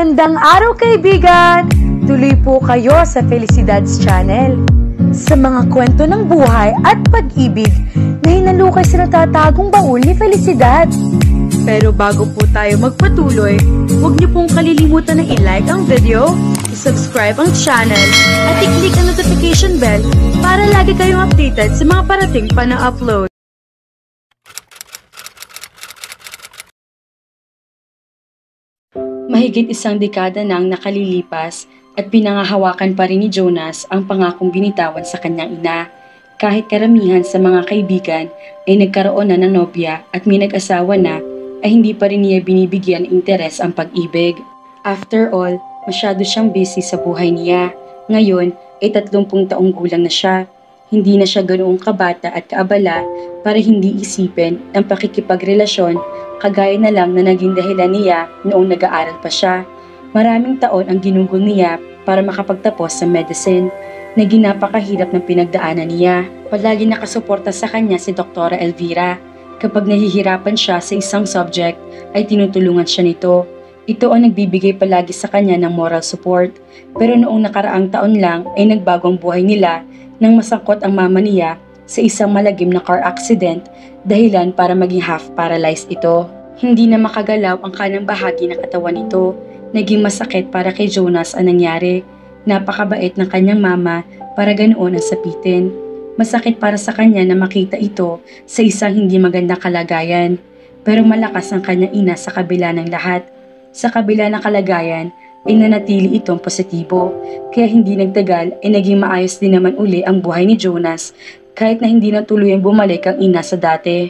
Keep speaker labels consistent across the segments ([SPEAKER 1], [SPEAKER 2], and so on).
[SPEAKER 1] Magandang araw kaibigan! Tuloy po kayo sa Felicidad's Channel. Sa mga kwento ng buhay at pag-ibig na hinalukay sa natatagong baul ni Felicidad. Pero bago po tayo magpatuloy, huwag niyo pong kalilimutan na i-like ang video, i-subscribe ang channel, at i-click ang notification bell para lagi kayong updated sa mga parating pa na upload.
[SPEAKER 2] Mahigit isang dekada nang nakalilipas at pinangahawakan pa rin ni Jonas ang pangakong binitawan sa kanyang ina. Kahit karamihan sa mga kaibigan ay nagkaroon na ng nobya at may nag-asawa na, ay hindi pa rin niya binibigyan interes ang pag-ibig. After all, masyado siyang busy sa buhay niya. Ngayon ay 30 taong gulang na siya. Hindi na siya ganoong kabata at kaabala para hindi isipin ang pakikipagrelasyon kagaya na lang na naging dahilan niya noong nag-aaral pa siya. Maraming taon ang ginugol niya para makapagtapos sa medicine. Naging napakahirap ng pinagdaanan niya. Palagi nakasuporta sa kanya si Dr. Elvira. Kapag nahihirapan siya sa isang subject, ay tinutulungan siya nito. Ito ang nagbibigay palagi sa kanya ng moral support. Pero noong nakaraang taon lang ay nagbago ang buhay nila nang masangkot ang mama niya sa isang malagim na car accident, dahilan para maging half-paralyzed ito. Hindi na makagalaw ang kanang bahagi ng katawan nito. Naging masakit para kay Jonas ang nangyari. Napakabait ng kanyang mama para ganoon ang sapitin. Masakit para sa kanya na makita ito sa isang hindi magandang kalagayan. Pero malakas ang kanyang ina sa kabila ng lahat. Sa kabila ng kalagayan, ay nanatili itong positibo. Kaya hindi nagtagal ay naging maayos din naman uli ang buhay ni Jonas kahit na hindi na tuluyang bumalik ang ina sa dati.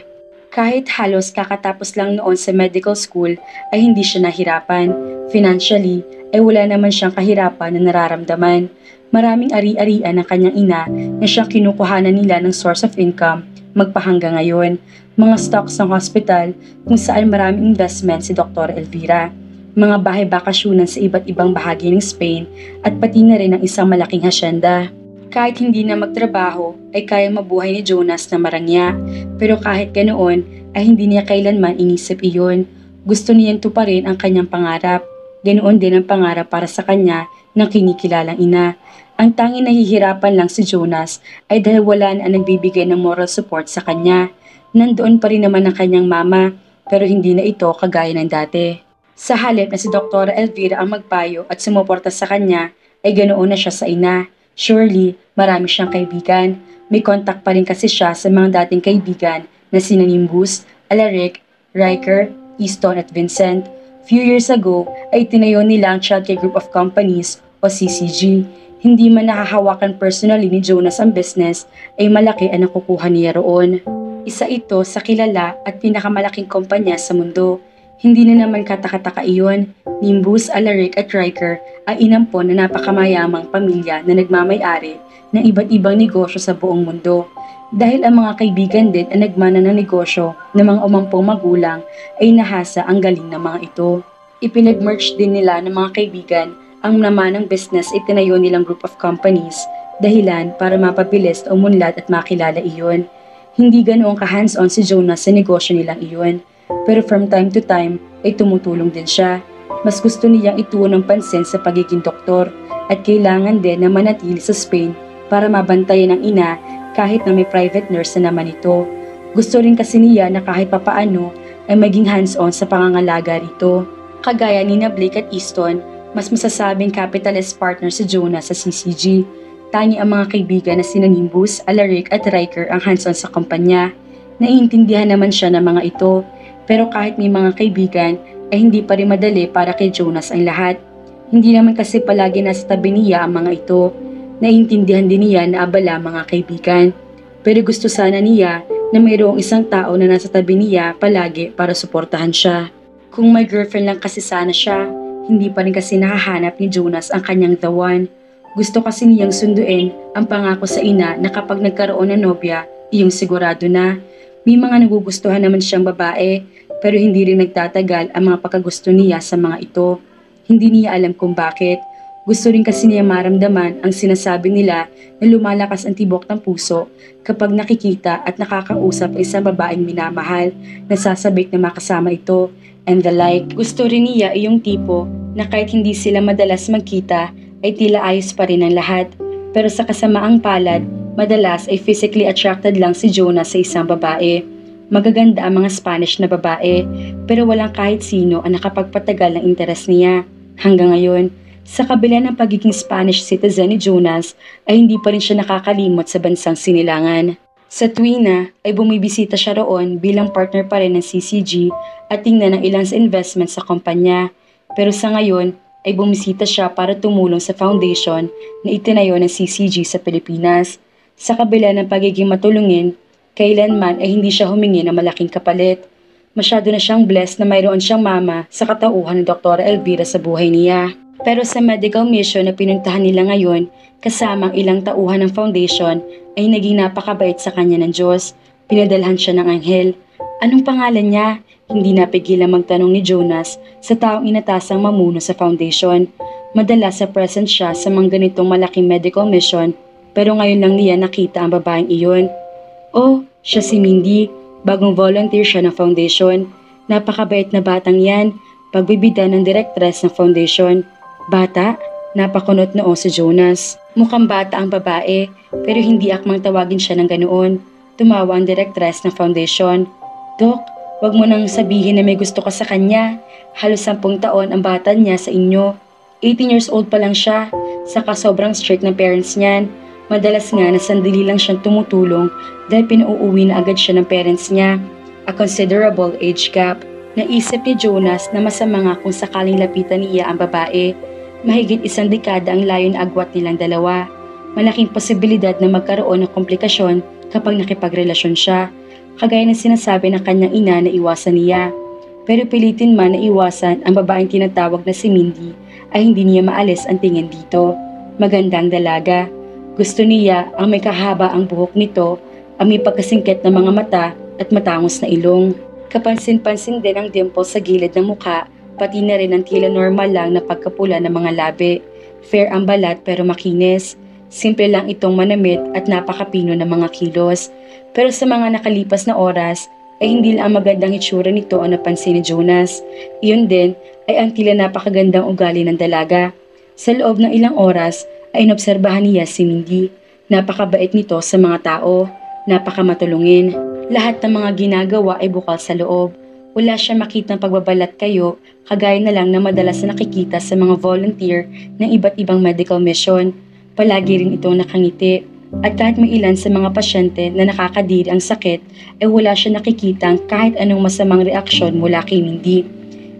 [SPEAKER 2] Kahit halos kakatapos lang noon sa medical school ay hindi siya nahirapan. Financially ay wala naman siyang kahirapan na nararamdaman. Maraming ari-arian ng kanyang ina na siyang kinukuhanan nila ng source of income magpahanggang ngayon. Mga stocks ng hospital kung saan maraming investment si Dr. Elvira. Mga bahay bakasyunan sa iba't ibang bahagi ng Spain at pati na rin ang isang malaking hasyenda. Kahit hindi na magtrabaho ay kayang mabuhay ni Jonas na marangya, pero kahit ganoon ay hindi niya kailanman inisip iyon. Gusto niyang tuparin ang kanyang pangarap. Ganoon din ang pangarap para sa kanya ng kinikilalang ina. Ang tanging nahihirapan lang si Jonas ay dahil wala na ang nagbibigay ng moral support sa kanya. Nandoon pa rin naman ang kanyang mama, pero hindi na ito kagaya ng dati. Sa halip na si Dr. Elvira ang magpayo at sumuporta sa kanya, ay ganoon na siya sa ina. Surely, marami siyang kaibigan. May contact pa rin kasi siya sa mga dating kaibigan na sina Nimbus, Alaric, Riker, Easton at Vincent. Few years ago ay tinayo nila ang Childcare Group of Companies o CCG. Hindi man nakahawakan personally ni Jonas ang business, ay malaki ang nakukuha niya roon. Isa ito sa kilala at pinakamalaking kumpanya sa mundo. Hindi na naman katakataka iyon. Nimbus, Alaric at Riker ay inampon na napakamayamang pamilya na nagmamay-ari ng iba't ibang negosyo sa buong mundo. Dahil ang mga kaibigan din ang nagmana ng negosyo ng mga umampong magulang ay nahasa ang galing ng mga ito. Ipinag-merge din nila ng mga kaibigan ang naman ng business ay tinayo nilang group of companies, dahilan para mapabilis o umunlad at makilala iyon. Hindi ganoong ka-hands-on si Jonas sa negosyo nilang iyon. Pero from time to time ay tumutulong din siya. Mas gusto niyang ituon ng pansin sa pagiging doktor at kailangan din na manatili sa Spain para mabantayan ang ina kahit na may private nurse na naman ito. Gusto rin kasi niya na kahit papaano ay maging hands-on sa pangangalaga rito. Kagaya ni Blake at Easton, mas masasabing capitalist partner si Jonas sa CCG. Tangi ang mga kaibigan na sina Nimbus, Alaric at Riker ang hands-on sa kumpanya. Naiintindihan naman siya ng mga ito. Pero kahit may mga kaibigan, ay hindi pa rin madali para kay Jonas ang lahat. Hindi naman kasi palagi nasa tabi niya ang mga ito. Naiintindihan din niya na abala mga kaibigan. Pero gusto sana niya na mayroong isang tao na nasa tabi niya palagi para suportahan siya. Kung may girlfriend lang kasi sana siya, hindi pa rin kasi nakahanap ni Jonas ang kanyang the one. Gusto kasi niyang sunduin ang pangako sa ina na kapag nagkaroon ng nobya, iyong sigurado na. May mga nagugustuhan naman siyang babae, pero hindi rin nagtatagal ang mga pagkagusto niya sa mga ito. Hindi niya alam kung bakit. Gusto rin kasi niya maramdaman ang sinasabi nila na lumalakas ang tibok ng puso kapag nakikita at nakakausap ang isang babaeng minamahal, nasasabik na makasama ito, and the like. Gusto rin niya iyong tipo na kahit hindi sila madalas magkita ay tila ayos pa rin ang lahat. Pero sa kasamaang palad, madalas ay physically attracted lang si Jonas sa isang babae. Magaganda ang mga Spanish na babae, pero walang kahit sino ang nakapagpatagal ng interes niya. Hanggang ngayon, sa kabila ng pagiging Spanish citizen ni Jonas, ay hindi pa rin siya nakakalimot sa bansang sinilangan. Sa tuwina ay bumibisita siya roon bilang partner pa rin ng CCG at tingnan ng ilang sa investment sa kumpanya. Pero sa ngayon ay bumisita siya para tumulong sa foundation na itinayo ng CCG sa Pilipinas. Sa kabila ng pagiging matulungin, kailanman ay hindi siya humingi ng malaking kapalit. Masyado na siyang blessed na mayroon siyang mama sa katauhan ni Dr. Elvira sa buhay niya. Pero sa medical mission na pinuntahan nila ngayon, kasamang ilang tauhan ng foundation, ay naging napakabait sa kanya ng Diyos. Pinadalhan siya ng anghel. Anong pangalan niya? Hindi napigilan magtanong ni Jonas sa taong inatasang mamuno sa foundation. Madalas sa present siya sa mga ganitong malaking medical mission, pero ngayon lang niya nakita ang babaeng iyon. Oh, siya si Mindy. Bagong volunteer siya ng foundation. Napakabait na batang yan. Pagbibida ng directress ng foundation. Bata? Napakunot noo si Jonas. Mukhang bata ang babae, pero hindi akmang tawagin siya ng ganoon. Tumawa ang directress ng foundation. Dok, wag mo nang sabihin na may gusto ka sa kanya. Halos 10 taon ang bata niya sa inyo. 18 years old pa lang siya. Saka sobrang strict ng parents niyan. Madalas nga na sandali lang siyang tumutulong dahil pinauuwi na agad siya ng parents niya. A considerable age gap. Naisip ni Jonas na masama nga kung sakaling lapitan niya ang babae. Mahigit 1 dekada ang layo na agwat nilang dalawa. Malaking posibilidad na magkaroon ng komplikasyon kapag nakipagrelasyon siya. Kagaya ng sinasabi ng kanyang ina na iwasan niya. Pero pilitin man na iwasan ang babaeng tinatawag na si Mindy ay hindi niya maalis ang tingin dito. Magandang dalaga. Gusto niya ang may kahaba ang buhok nito, ang may pagkasingkit ng mga mata at matangos na ilong. Kapansin-pansin din ang dimple sa gilid ng mukha, pati na rin ang tila normal lang na pagkapula ng mga labi. Fair ang balat pero makinis. Simple lang itong manamit at napakapino ng mga kilos. Pero sa mga nakalipas na oras, ay hindi lang ang magandang itsura nito ang napansin ni Jonas. Iyon din ay ang tila napakagandang ugali ng dalaga. Sa loob ng ilang oras ay inobserbahan niya si Mindy. Napakabait nito sa mga tao, napakamatulungin. Lahat ng mga ginagawa ay bukal sa loob. Wala siya makitang pagbabalat kayo, kagaya na lang na madalas na nakikita sa mga volunteer ng iba't ibang medical mission. Palagi rin itong nakangiti. At kahit may ilan sa mga pasyente na nakakadiri ang sakit, ay wala siya nakikitang kahit anong masamang reaksyon mula kay Mindy.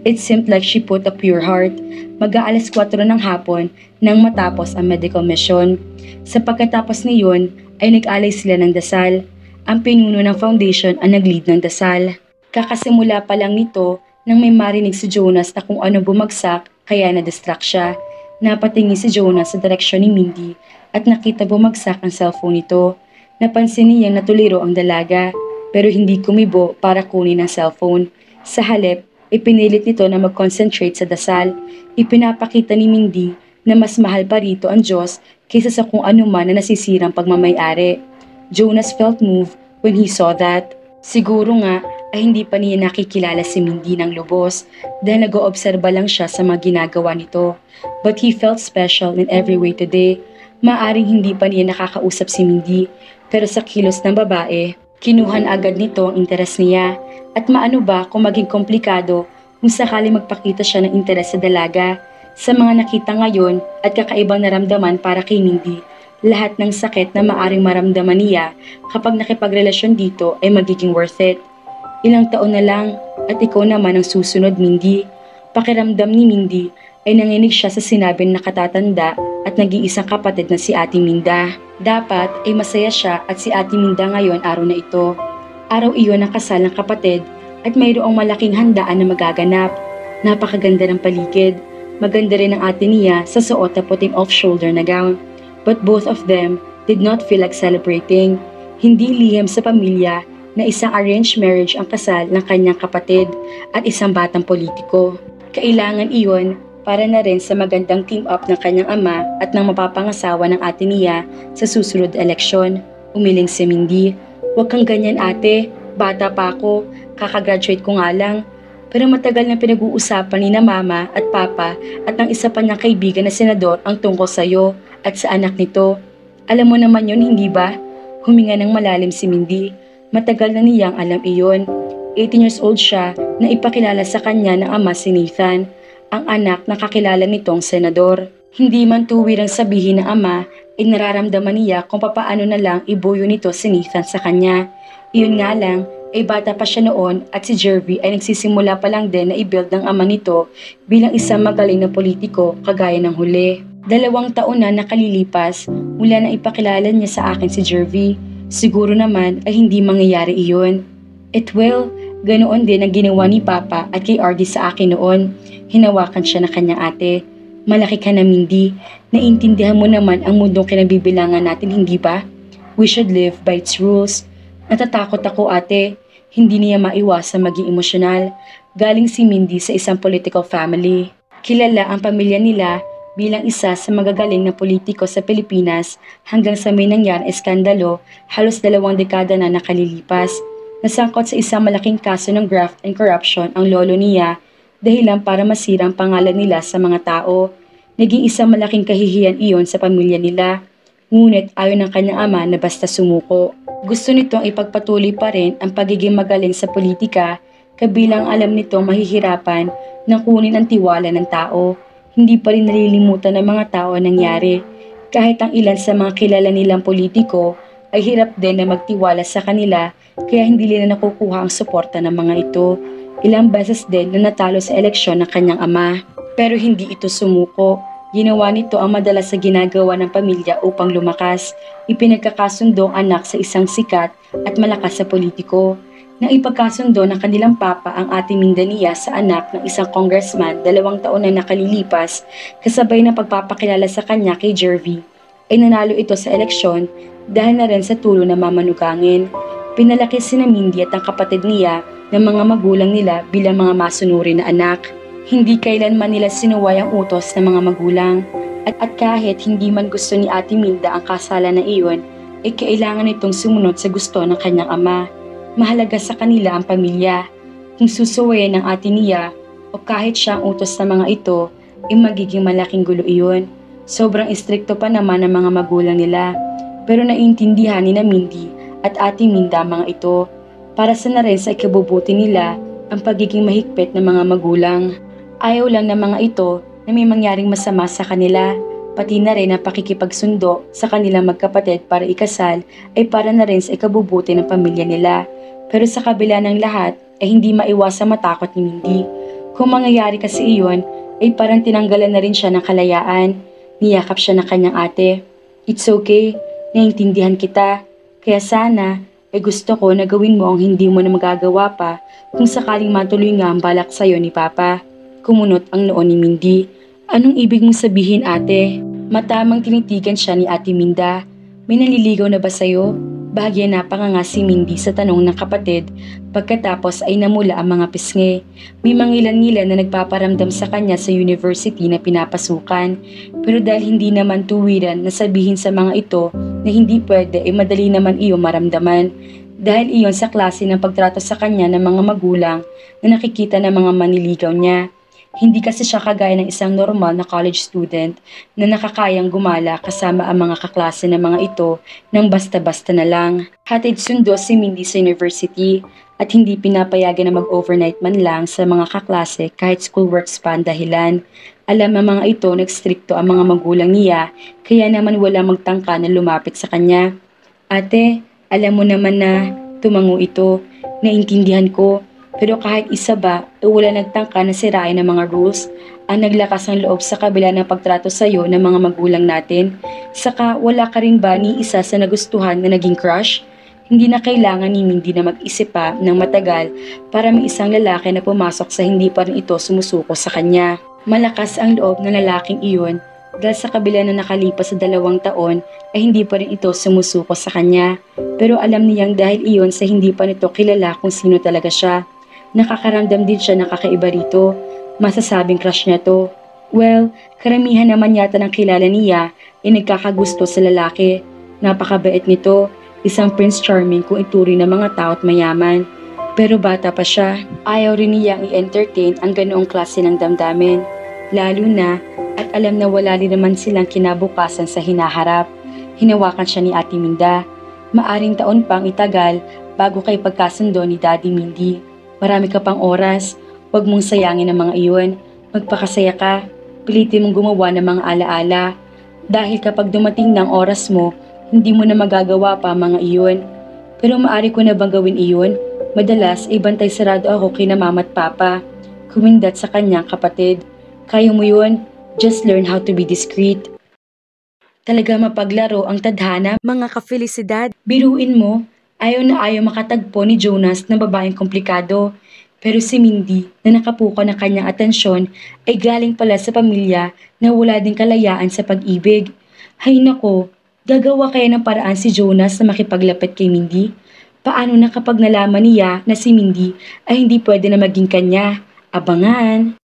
[SPEAKER 2] It seemed like she put a pure heart. Mag-aalas 4 ng hapon nang matapos ang medical mission. Sa pagkatapos niyon ay nag-alay sila ng dasal. Ang pinuno ng foundation ang nag-lead ng dasal. Kakasimula pa lang nito nang may marinig si Jonas na kung ano bumagsak kaya na-distract siya. Napatingin si Jonas sa direksyon ni Mindy at nakita bumagsak ang cellphone nito. Napansin niyang natuliro ang dalaga pero hindi kumibo para kunin ang cellphone. Sa halip, ipinilit nito na mag-concentrate sa dasal. Ipinapakita ni Mindy na mas mahal pa rito ang Diyos kaysa sa kung ano man na nasisirang pagmamayari. Jonas felt moved when he saw that. Siguro nga ay hindi pa niya nakikilala si Mindy ng lubos dahil nag-oobserba lang siya sa mga ginagawa nito. But he felt special in every way today. Maaring hindi pa niya nakakausap si Mindy, pero sa kilos ng babae, kinuhan agad nito ang interes niya. At maano ba kung maging komplikado kung sakali magpakita siya ng interes sa dalaga. Sa mga nakita ngayon at kakaibang naramdaman para kay Mindy, lahat ng sakit na maaring maramdaman niya kapag nakipagrelasyon dito ay magiging worth it. Ilang taon na lang at ikaw naman ang susunod, Mindy. Pakiramdam ni Mindy ay nanginig siya sa sinabi ng nakatatanda at nag-iisang kapatid na si Ate Minda. Dapat ay masaya siya at si Ate Minda ngayon araw na ito. Araw iyon ang kasal ng kapatid at mayroong malaking handaan na magaganap. Napakaganda ng paligid. Maganda rin ang ate niya sa suot na puting off-shoulder na gown. But both of them did not feel like celebrating. Hindi lihim sa pamilya na isang arranged marriage ang kasal ng kanyang kapatid at isang batang politiko. Kailangan iyon para na rin sa magandang team-up ng kanyang ama at ng mapapangasawa ng ate niya sa susunod eleksyon. Umiling si Mindy. Huwag kang ganyan ate, bata pa ako, kakagraduate ko nga lang. Pero matagal na pinag-uusapan ni na mama at papa at ang isa pa niyang kaibigan na senador ang tungkol sa iyo at sa anak nito. Alam mo naman yon, hindi ba? Huminga ng malalim si Mindy. Matagal na niyang alam iyon. 18 years old siya na ipakilala sa kanya ng ama si Nathan, ang anak na kakilala nitong senador. Hindi man tuwirang sabihin ng ama, ay nararamdaman niya kung papaano na lang ibuyo nito si Nathan sa kanya. Iyon nga lang, ay bata pa siya noon at si Jervy ay nagsisimula pa lang din na i-build ng ama nito bilang isang magaling na politiko kagaya ng huli. 2 taon na nakalilipas mula na ipakilala niya sa akin si Jervy. Siguro naman ay hindi mangyayari iyon. Well, ganoon din ang ginawa ni Papa at kay Ardy sa akin noon. Hinawakan siya ng kanyang ate. Malaki ka na, Mindy. Naintindihan mo naman ang mundong kinabibilangan natin, hindi ba? We should live by its rules. Natatakot ako, ate. Hindi niya maiwasang maging emosyonal. Galing si Mindy sa isang political family. Kilala ang pamilya nila bilang isa sa magagaling na politiko sa Pilipinas hanggang sa may nangyaring eskandalo halos 2 dekada na nakalilipas. Nasangkot sa isang malaking kaso ng graft and corruption ang lolo niya dahilan para masira ang pangalan nila sa mga tao. Naging isang malaking kahihiyan iyon sa pamilya nila. Ngunit ayon ng kanyang ama na basta sumuko. Gusto nitong ipagpatuloy pa rin ang pagiging magaling sa politika kabilang alam nitong mahihirapan na kunin ang tiwala ng tao. Hindi pa rin nalilimutan ng mga tao ang nangyari. Kahit ang ilan sa mga kilala nilang politiko ay hirap din na magtiwala sa kanila kaya hindi nila nakukuha ang suporta ng mga ito. Ilang beses din na natalo sa eleksyon ng kanyang ama. Pero hindi ito sumuko. Ginawa nito ang madalas sa ginagawa ng pamilya upang lumakas. Ipinagkakasundo ang anak sa isang sikat at malakas sa politiko. Nang ipagkasundo ng kanilang papa ang ate Mindania sa anak ng isang congressman 2 taon na nakalilipas, kasabay ng pagpapakilala sa kanya kay Jervy, ay nanalo ito sa eleksyon dahil na rin sa tulong ng mamanugangin. Pinalaki si Mindy at ang kapatid niya ng mga magulang nila bilang mga masunuri na anak. Hindi kailanman nila sinuway ang utos ng mga magulang. At kahit hindi man gusto ni Ate Minda ang kasalan na iyon, ay kailangan itong sumunod sa gusto ng kanyang ama. Mahalaga sa kanila ang pamilya. Kung susuwayan ng ate niya o kahit siya ang utos ng mga ito, ay magiging malaking gulo iyon. Sobrang istrikto pa naman ng mga magulang nila. Pero naiintindihan ni Mindy at Ate Minda ang mga ito. Para sa na rin sa ikabubuti nila ang pagiging mahigpit ng mga magulang. Ayaw lang ng mga ito na may mangyaring masama sa kanila, pati na rin ang pakikipagsundo sa kanilang magkapatid para ikasal ay para na rin sa ikabubuti ng pamilya nila. Pero sa kabila ng lahat ay hindi maiwasang matakot ni Mindy. Kung mangyayari kasi iyon ay parang tinanggalan na rin siya ng kalayaan. Niyakap siya ng kanyang ate. It's okay, naiintindihan kita. Kaya sana ay gusto ko na gawin mo ang hindi mo na magagawa pa kung sakaling matuloy nga ang balak sa'yo ni Papa. Kumunot ang noo ni Mindy. Anong ibig mong sabihin, ate? Matamang tinitigan siya ni Ate Minda. May naliligaw na ba sa'yo? Bahagya na panganga si Mindy sa tanong ng kapatid pagkatapos ay namula ang mga pisngi. May mangilan-ngilan na nagpaparamdam sa kanya sa university na pinapasukan. Pero dahil hindi naman tuwiran na sabihin sa mga ito na hindi pwede ay madali naman iyon maramdaman. Dahil iyon sa klase ng pagtrato sa kanya ng mga magulang na nakikita ng mga maniligaw niya. Hindi kasi siya kagaya ng isang normal na college student na nakakayang gumala kasama ang mga kaklase ng mga ito nang basta-basta na lang. Hatid sundo si Mindy sa university at hindi pinapayagan na mag-overnight man lang sa mga kaklase kahit schoolworks pa ang dahilan. Alam ng mga ito nagstrikto ang mga magulang niya kaya naman wala magtangka na lumapit sa kanya. Ate, alam mo naman na tumango ito, naintindihan ko. Pero kahit isa ba, wala nagtangka na sirain ng mga rules. Ang naglakas ng loob sa kabila ng pagtrato sa iyo ng mga magulang natin. Saka wala ka rin ba ni isa sa nagustuhan na naging crush? Hindi na kailangan ni Mindy na mag-isip pa ng matagal para may isang lalaki na pumasok sa hindi pa rin ito sumusuko sa kanya. Malakas ang loob ng lalaking iyon dahil sa kabila na nakalipas sa 2 taon ay hindi pa rin ito sumusuko sa kanya. Pero alam niyang dahil iyon sa hindi pa nito kilala kung sino talaga siya. Nakakaramdam din siya ng kakaiba rito. Masasabing crush niya to. Well, karamihan naman yata ng kilala niya ay nagkakagusto sa lalaki. Napakabait nito. Isang Prince Charming kung ituri ng mga tao at mayaman. Pero bata pa siya, ayaw rin niyang i-entertain ang ganoong klase ng damdamin. Lalo na at alam na wala rin naman silang kinabukasan sa hinaharap. Hinawakan siya ni Ate Minda. Maaring taon pang itagal bago kay pagkasundo ni Daddy Mindy. Marami ka pang oras, huwag mong sayangin ang mga iyon. Magpakasaya ka, pilitin mong gumawa ng mga alaala. Dahil kapag dumating ng oras mo, hindi mo na magagawa pa ang mga iyon. Pero maari ko na bang gawin iyon? Madalas ay bantay sarado ako kina mama at papa. Kumindat sa kanyang kapatid. Kaya mo yun, just learn how to be discreet. Talaga mapaglaro ang tadhana,
[SPEAKER 1] Mga ka-felisidad,
[SPEAKER 2] biruin mo, ayaw na ayaw makatagpo ni Jonas ng babaeng komplikado. Pero si Mindy na nakapuko ng kanyang atensyon ay galing pala sa pamilya na wala din kalayaan sa pag-ibig. Hay nako, gagawa kaya ng paraan si Jonas na makipaglapit kay Mindy? Paano na kapag nalaman niya na si Mindy ay hindi pwede na maging kanya? Abangan!